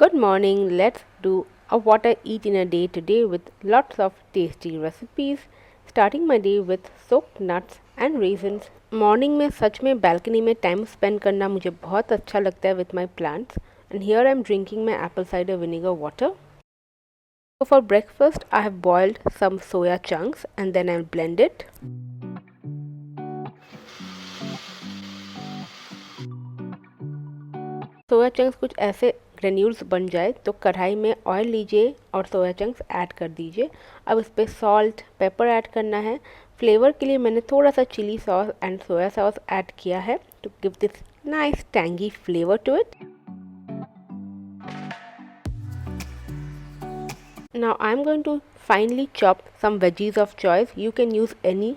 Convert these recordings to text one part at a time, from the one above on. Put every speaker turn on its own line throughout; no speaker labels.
Good morning. Let's do a what I eat in a day today with lots of tasty recipes. Starting my day with soaked nuts and raisins. Morning में सच में balcony में time spend करना मुझे बहुत अच्छा लगता है with my plants. And here I am drinking my apple cider vinegar water. So for breakfast I have boiled some soya chunks and then I'll blend it. Soya chunks कुछ ऐसे granules बन जाए तो कढ़ाई में ऑयल लीजिए और soya chunks add कर दीजिए। अब इस पर सॉल्ट पेपर ऐड करना है। फ्लेवर के लिए मैंने थोड़ा सा chilli sauce and soya sauce add किया है to give this nice tangy flavour to it. Now I'm going to finely chop some veggies of choice. You can use any.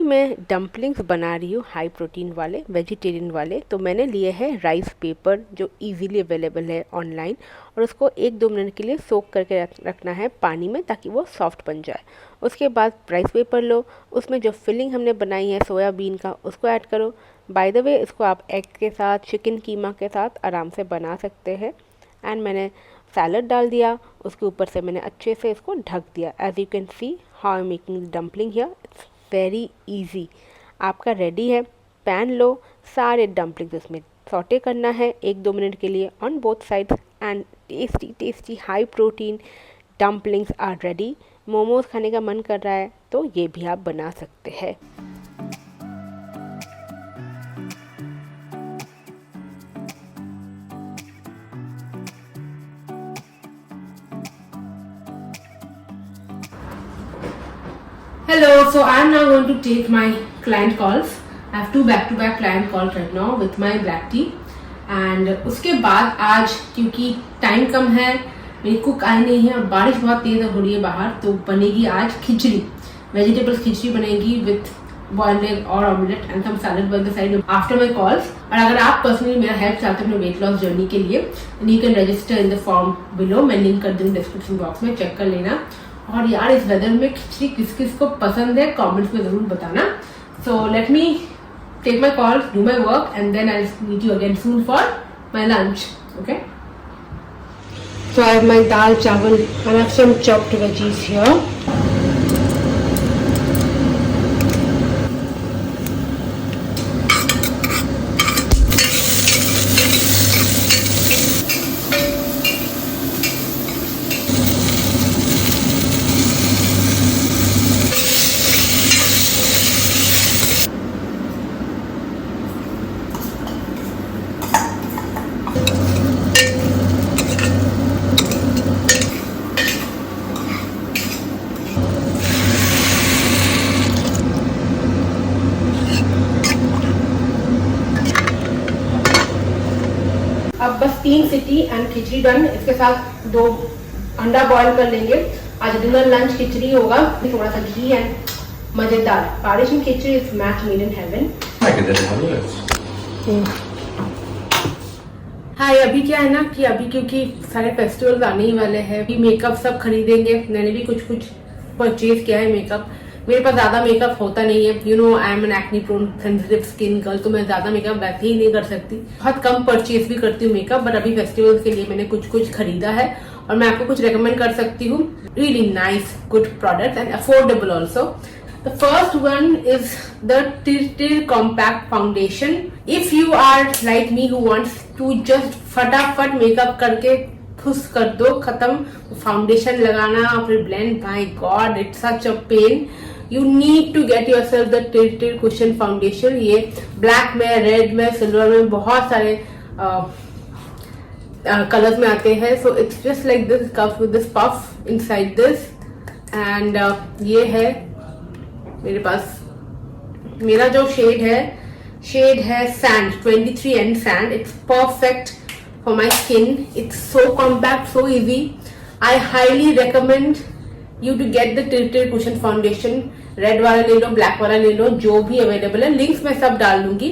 मैं डम्पलिंग्स बना रही हूँ हाई प्रोटीन वाले vegetarian वाले। तो मैंने लिए हैं राइस पेपर जो इजीली अवेलेबल है ऑनलाइन, और उसको 1-2 मिनट के लिए सोक करके रखना है पानी में ताकि वो सॉफ्ट बन जाए। उसके बाद राइस पेपर लो, उसमें जो फिलिंग हमने बनाई है सोयाबीन का उसको ऐड करो। बाय द वे इसको आप एग के साथ चिकन कीमा के साथ आराम से बना सकते हैं। एंड मैंने सैलड डाल दिया, उसके ऊपर से मैंने अच्छे से इसको ढक दिया। As you can see how I am making dumpling here, it's very easy. आपका रेडी है। पैन लो, सारे डम्पलिंग्स इसमें सॉटे करना है 1-2 मिनट के लिए on both sides and tasty tasty high protein dumplings are ready. Momos खाने का मन कर रहा है तो ये भी आप बना सकते हैं।
Hello, so I am now going to take my client calls. I have 2 back-to-back client calls right now with my black tea. And उसके बाद आज क्योंकि टाइम कम है, मेरी कुक आई नहीं है और बारिश बहुत तेज़ हो रही है बाहर, तो बनेगी आज खिचड़ी। वेजिटेबल्स खिचड़ी बनेगी विथ बॉइल्ड एग और omelette and some salad by the side after my calls. और अगर आप पर्सनली मेरा हेल्प चाहते हैं अपने वेट लॉस जर्नी के लिए, you can register in the form below. मैं लिंक कर दूँगी डिस्क्रिप्शन बॉक्स में, चेक कर लेना। और यार इस वेदर में खिचड़ी किस किस को पसंद है कमेंट्स में जरूर बताना। So let me take my call, do my work and then I meet you again soon for my lunch. Okay, so I have my dal chawal and I have some chopped veggies here. अब बस 3 सीटी and khichdi done. इसके साथ 2 अंडा boil कर लेंगे। आज dinner lunch खिचड़ी होगा, थोड़ा सा घी एंड मजेदार। बारिश में khichdi is match made in heaven. Hi, अभी क्या है ना कि अभी क्योंकि सारे फेस्टिवल्स आने ही वाले हैं, अभी मेकअप सब खरीदेंगे। मैंने भी कुछ परचेज किया है मेकअप। मेरे पास ज्यादा मेकअप होता नहीं है, you know I am an acne prone sensitive skin girl, तो मैं ज्यादा मेकअप वैसे ही नहीं कर सकती। बहुत कम परचेज भी करती हूँ मेकअप, बट अभी फेस्टिवल्स के लिए मैंने कुछ खरीदा है और मैं आपको कुछ रेकमेंड कर सकती हूँ। Really nice good product and affordable also. The first one is the Tilted Compact Foundation. If you are like me who wants to just फटाफट मेकअप करके खुश कर दो, खत्म फाउंडेशन लगाना फिर blend, my god it's such a pain. You need to get yourself the tilted cushion foundation. ये black में, रेड में, सिल्वर में, बहुत सारे कलर्स में आते हैं। So it's just like this, comes with this puff inside this and ये है मेरे पास। मेरा जो शेड है sand 23 and sand. It's perfect for my skin. It's so compact, so easy. I highly recommend you to get the tilted cushion foundation. Red वाला ले लो, black वाला ले लो, जो भी अवेलेबल है। लिंक्स मैं सब डाल दूंगी।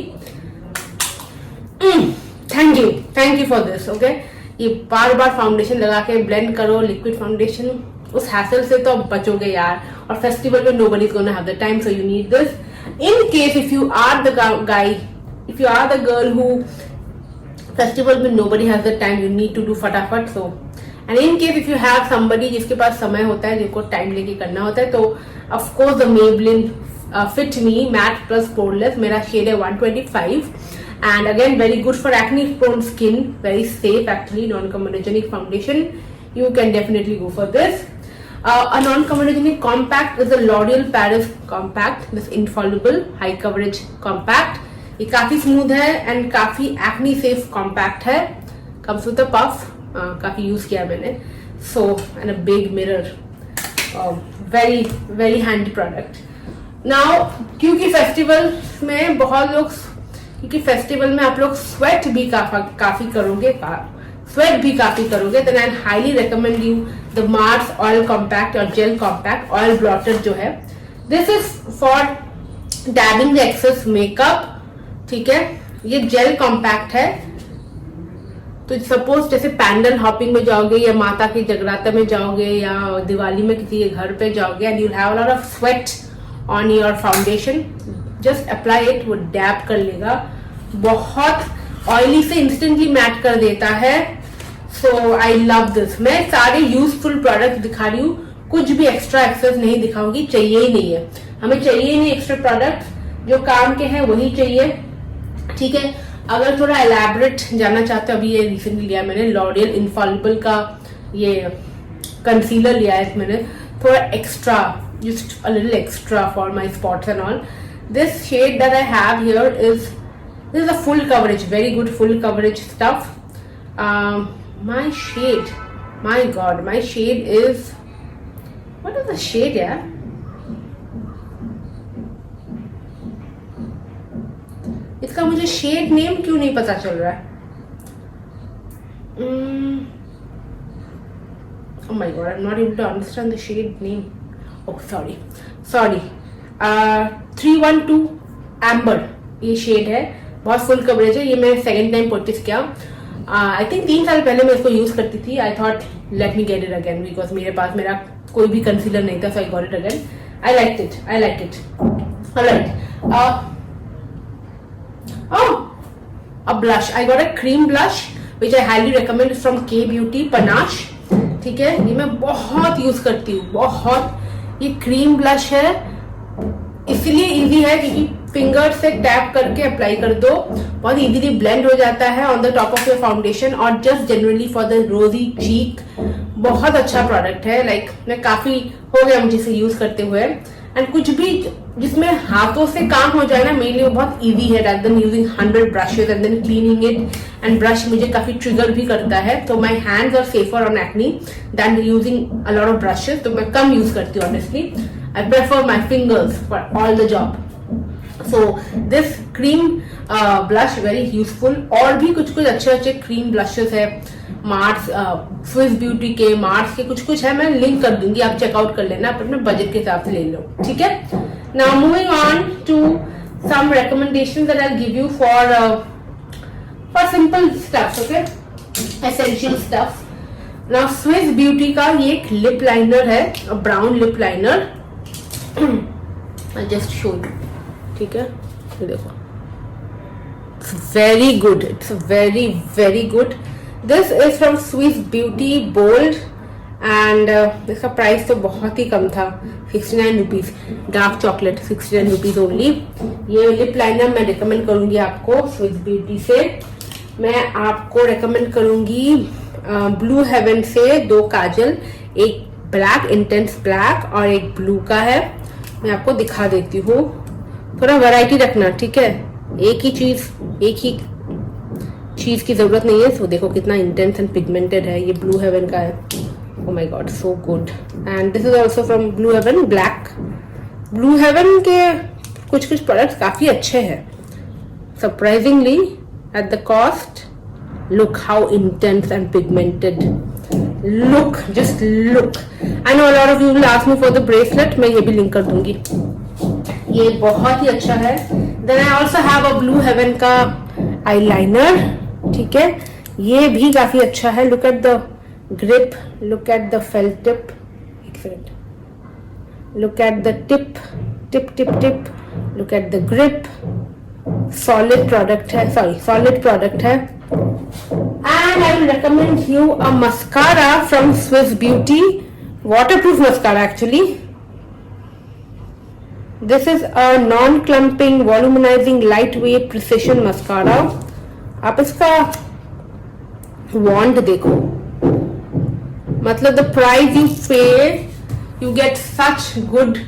Thank you for this. Okay, ये बार बार फाउंडेशन लगा के ब्लेंड करो, लिक्विड फाउंडेशन, उस हैसल से तो बचोगे यार। और फेस्टिवल में nobody is going to have the time, so you need this. In case if you are the guy, if if you are the girl who festival में nobody has the time, you need to do फटाफट. So and in case if you have somebody जिसके पास समय होता है, जिनको time लेके करना होता है, तो of course the Maybelline Fit Me Matte Plus Poreless, मेरा शेड है 125 and again very good for acne prone skin, very safe actually, non-comedogenic foundation. You can definitely go for this. A non-comedogenic compact is a L'Oreal Paris compact, this infallible high coverage compact. ये काफी smooth है and काफी acne safe compact है. Comes with a puff, काफी use किया मैंने. So and a big mirror, very very handy product. Now क्योंकि festival में बहुत लोग, क्योंकि फेस्टिवल में आप लोग स्वेट भी काफी करोगे, then I highly recommend you the Mars oil compact और जेल कॉम्पैक्ट ऑयल ब्लॉटर जो है. This is for dabbing the excess makeup. ठीक है, ये जेल कॉम्पैक्ट है. तो सपोज जैसे पैंडल हॉपिंग में जाओगे या माता की जगराता में जाओगे या दिवाली में किसी के घर पे जाओगे and you have a lot of sweat on your foundation, just apply it, वो डैब कर लेगा. बहुत ऑयली से इंस्टेंटली मैट कर देता है. सो आई लव दिस. मैं सारे यूजफुल प्रोडक्ट दिखा रही हूँ, कुछ भी एक्स्ट्रा एक्सेस नहीं दिखाऊंगी, चाहिए ही नहीं है. हमें चाहिए ही नहीं एक्स्ट्रा प्रोडक्ट, जो काम के हैं वही चाहिए. ठीक है, अगर थोड़ा एलैबोरेट जाना चाहते हो, अभी ये रिसेंटली लिया मैंने लॉरियल इनफॉलिबल का ये कंसीलर लिया है मैंने, थोड़ा extra, just a little extra for my spots and all. This shade that I have here this is a full coverage, very good full coverage stuff. My shade, my god, my shade is, what is the shade यार? इसका मुझे shade name क्यों नहीं पता चल रहा है? Oh my god, I'm not able to understand the shade name. Oh sorry. 312 Amber ये शेड है, बहुत फुल कवरेज है. ये मैं सेकेंड टाइम परचेस किया. आई थिंक 3 साल पहले मैं इसको यूज करती थी. I thought let me get it again because मेरे पास मेरा कोई भी कंसीलर नहीं था, so I got it again. I like it. Alright. Oh, a blush. I got a cream blush which I highly recommend from K Beauty Panache. ठीक है, ये मैं बहुत यूज करती हूँ, बहुत. ये क्रीम ब्लश है, इसलिए इजी है क्योंकि फिंगर से टैप करके अप्लाई कर दो, बहुत इजीली ब्लेंड हो जाता है on the top of your foundation और just generally for the rosy cheek. बहुत अच्छा प्रोडक्ट है. लाइक मैं काफी हो गया मुझे इसे यूज करते हुए. एंड कुछ भी जिसमें हाथों से काम हो जाए ना, मेरे लिए वो बहुत इजी है rather than using 100 brushes and then cleaning it. and brush मुझे काफी ट्रिगर भी करता है, तो my hands are safer on acne than using a lot of brushes. तो मैं कम यूज करती हूँ honestly. I prefer my fingers for all the job. So this cream blush very useful. और भी कुछ अच्छे cream blushes है मार्स, स्विस ब्यूटी के, मार्स के कुछ है. मैं लिंक कर दूंगी, आप चेकआउट कर लेना, अपने बजट के हिसाब से ले लो. ठीक है. Now moving on to some recommendations that I give you for simple stuff. Okay, essential stuff. Now Swiss Beauty का ये एक लिप लाइनर है, brown lip liner. I just show you. ठीक है, ये देखो, it's very good, it's very very good. This is from Swiss Beauty bold and इसका price तो बहुत ही कम था, 69 rupees. Dark chocolate 69 rupees only. ये लिप लाइनर मैं रिकमेंड करूंगी आपको स्विस ब्यूटी से. मैं आपको रिकमेंड करूंगी ब्लू हेवन से 2 काजल, एक ब्लैक इंटेंस ब्लैक और एक ब्लू का है. मैं आपको दिखा देती हूँ, थोड़ा वैरायटी रखना. ठीक है, एक ही चीज की जरूरत नहीं है. सो देखो कितना इंटेंस एंड पिगमेंटेड है. ये ब्लू हेवन का है. Oh my god, so good. And this is also from Blue Heaven Black. Blue Heaven के कुछ प्रोडक्ट्स काफी अच्छे हैं. Surprisingly, at the cost, look how intense and pigmented. Look, just look. I know a lot of you will ask me for the bracelet. मैं ये भी link कर दूंगी. ये बहुत ही अच्छा है. Then I also have a Blue Heaven का eyeliner. ठीक है, ये भी काफी अच्छा है. Look at the grip, look at the felt tip. Excellent. Look at the tip. Look at the grip. Solid product है, सॉलिड प्रोडक्ट है। And I will recommend you a mascara from Swiss beauty, waterproof mascara actually. This is a non-clumping, volumizing, lightweight, precision mascara. आप इसका wand देखो, मतलब the price you pay, you get such good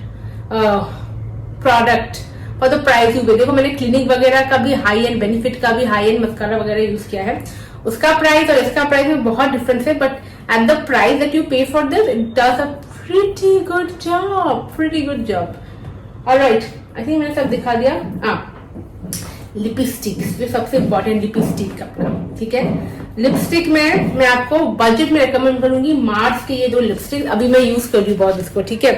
product for the price you pay. देखो मैंने clinic वगैरह का भी high and, benefit का भी हाई एंड मस्कारा वगैरह यूज किया है, उसका प्राइस और इसका प्राइस में बहुत डिफरेंस है, but at the price that you pay for this, it does a pretty good job. Alright, I think मैंने सब दिखा दिया। लिपस्टिक्स, जो सबसे इम्पोर्टेंट लिपस्टिक अपना, ठीक है। लिपस्टिक में मैं आपको बजट में रेकमेंड करूंगी मार्स के ये दो लिपस्टिक, अभी मैं यूज कर रही हूँ बहुत इसको, ठीक है।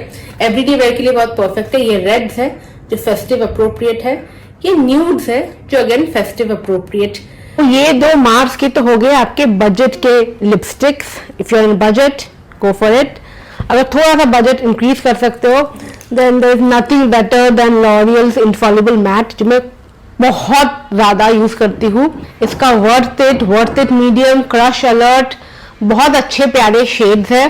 एवरीडे वेयर के लिए बहुत परफेक्ट है। ये रेड्स है जो फेस्टिव अप्रोप्रिएट है, ये न्यूड्स है जो अगेन फेस्टिव अप्रोप्रिएट। तो ये दो मार्स के तो हो गए आपके बजट के lipsticks. If you are in budget, go for it. अगर थोड़ा सा बजट इंक्रीज कर सकते हो, then there is nothing better than L'Oreal's infallible matte, जो मैं बहुत ज्यादा यूज करती हूँ। इसका worth it medium crush alert, बहुत अच्छे प्यारे शेड्स है।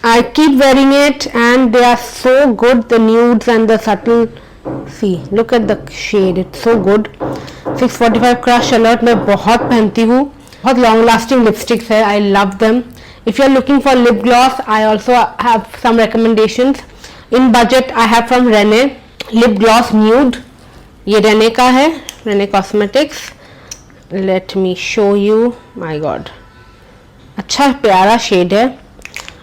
I keep wearing it and they are so good, the nudes and the subtle, see look at the shade, it's so good। 645 crush alert मैं बहुत पहनती हूँ, बहुत लॉन्ग लास्टिंग लिपस्टिक्स है, I love them। If you are looking for lip gloss, I also have some recommendations। In budget I have from Rene lip gloss nude, ये Rene का है, Rene Cosmetics। Let me show you, my god, अच्छा प्यारा shade है।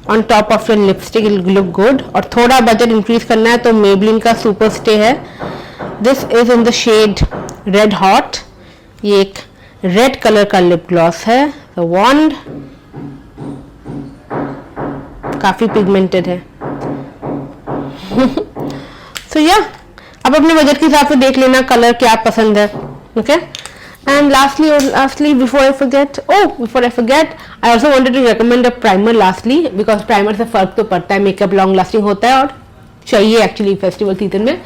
On top of your lipstick it look good. और थोड़ा budget increase करना है तो मेबलिन का सुपर स्टे है, this is in the shade red hot. ये एक रेड कलर का लिप ग्लॉस है, द वॉन्ड, काफी पिगमेंटेड है। सो या अब अपने बजट के हिसाब से देख लेना कलर क्या पसंद है, okay. And lastly, before I forget, I also wanted to recommend a primer lastly, because primer से फर्क तो पड़ता है, मेकअप लॉन्ग लास्टिंग होता है और चाहिए एक्चुअली फेस्टिवल सीजन में।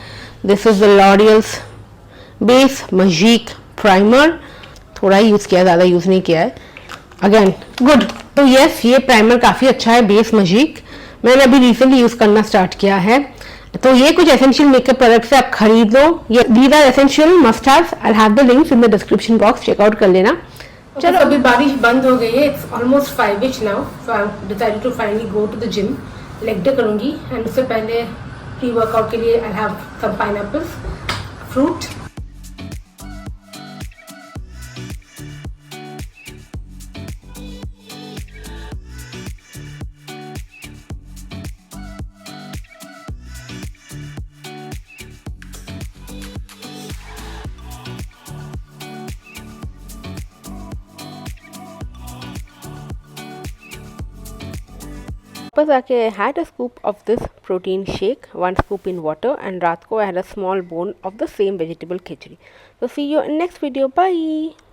This is the L'Oréal's base magic primer, थोड़ा ही यूज किया, ज्यादा यूज नहीं किया है, अगेन गुड। तो यस, ये प्राइमर काफी अच्छा है, बेस मजीक, मैंने अभी रिसेंटली यूज करना स्टार्ट किया है। तो ये कुछ एसेंशियल मेकअप प्रोडक्ट्स है, आप खरीद लो, ये these are essential must haves. I have the links in the description box, checkout कर लेना। चलो अभी बारिश बंद हो गई है, it's almost 5 now, so I decided to finally go to the gym. Leg day करूंगी एंड उससे पहले प्री वर्कआउट के लिए I have some pineapples, fruit.
वापस आके I had a scoop of this protein shake, 1 scoop in water, and रात को I had a small bone of the same vegetable khichdi. So see you in next video. Bye.